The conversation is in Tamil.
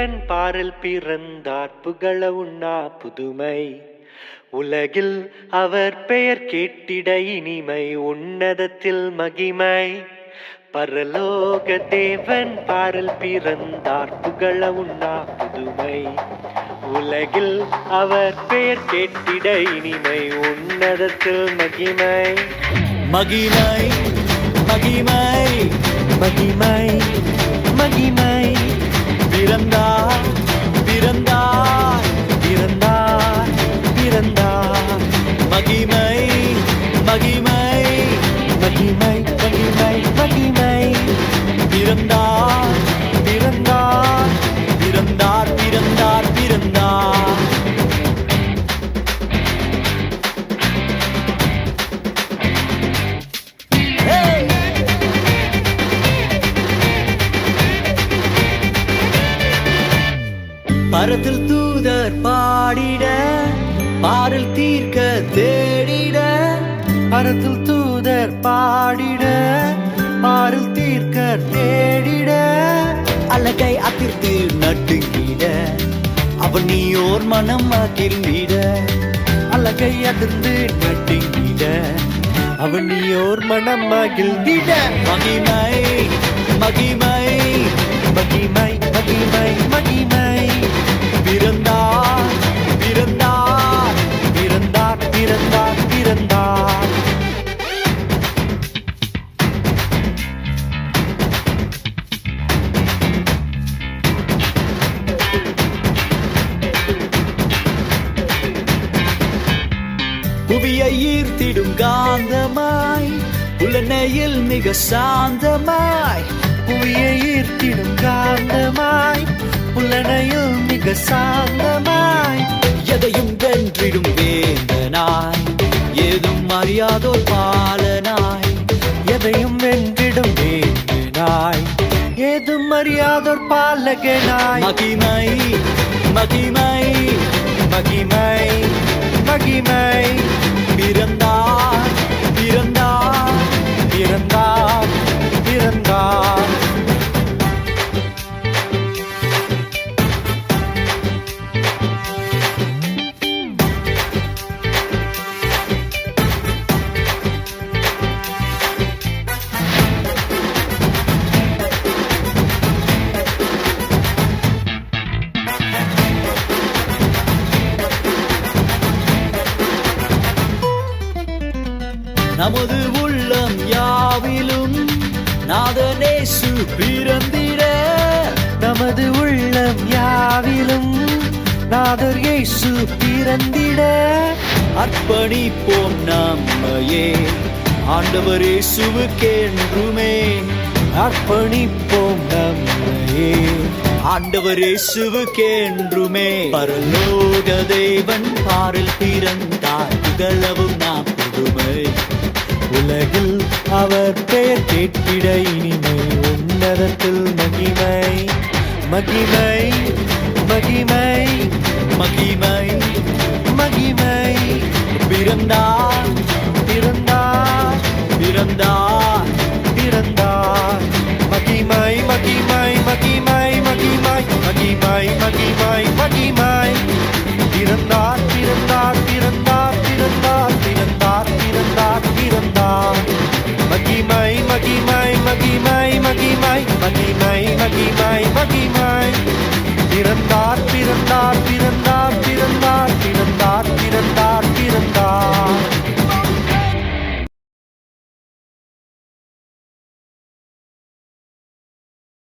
தேவன் பாரில் பிறந்தார் புகழ உண்ணா புதுமை உலகில் அவர் பெயர் கேட்டிட இனிமை உன்னதத்தில் மகிமை பரலோக தேவன் பாரில் பிறந்தார் புகழ உண்ணா புதுமை உலகில் அவர் பெயர் கேட்டிட இனிமை உன்னதத்தில் மகிமை மகிமை மகிமை மகிமை மகிமை பிறந்தார் பிறந்தார் பிறந்தார் பிறந்தார் மகிமை மகிமை மகிமை மகிமை மகிமை பிறந்தார் பிறந்தார் பிறந்தார் பிறந்தார் பிறந்தார் பரத்தில் தூதர் பாடிட பாரில் தீர்க்க தேடிட பரத்தில் தூதர் பாடிட பாரில் தீர்க்க தேடிட அழகை அதிர்த்து நட்டுங்கிட அவன் நீயோர் மனம் மகிழ்ந்திட அழகை அதிர்ந்து நட்டுங்கிட அவன் நீயோர் மனம் மகிழ்ந்திட மகிமை மகிமை மகிமை மகிமை மகிமை பிறந்தார் பிறந்தார் பிறந்தார் பிறந்தார் பிறந்தார் புவியை ஈர்த்திடும் காந்தமாய் புலனையில் மிக சாந்தமாய் புவியை ஈர்த்திடும் காந்தமாய் புலனையில் மிக சாந்தமாய் எதையும் வென்றிடும் வேந்தனாய் ஏதும் அறியாதோர் பாலனாய் எதையும் வென்றிடும் வேந்தனாய் ஏதும் அறியாதோர் பாலகனாய் மகிமை மகிமை மகிமை மகிமை பிறந்தார் பிறந்தார் பிறந்தார் பிறந்தார் நமது உள்ளம் யாவிலும் நாதனேசு பிறந்திட நமது உள்ளம் யாவிலும் நாதர் இயேசு பிறந்திட அர்ப்பணிப்போம் நம்மையே ஆண்டவர் இயேசுவுக்கென்றுமே அர்ப்பணிப்போம் நம்மையே ஆண்டவர் இயேசுவுக்கென்றுமே பரலோக தேவன் பாரில் பிறந்தார் புகழவும் நாம் புதுமை உலகில் அவர் பெயர் கேட்டிட இனிமை உன்னதத்தில் மகிமை மகிமை மகிமை மகிமை மகிமை பிறந்தார் பிறந்தார் பிறந்தார் பிறந்தார் மகிமை மகிமை மகிமை மகிமை மகிமை மகிமை மகிமை பிறந்தார் பிறந்தார் பிறந்தார் பிறந்தார் பிறந்தார் பிறந்தார் பிறந்தார் மகிமை மகிமை மகிமை மகிமை மகிமை மகிமை மகிமை பிறந்தார் பிறந்தார்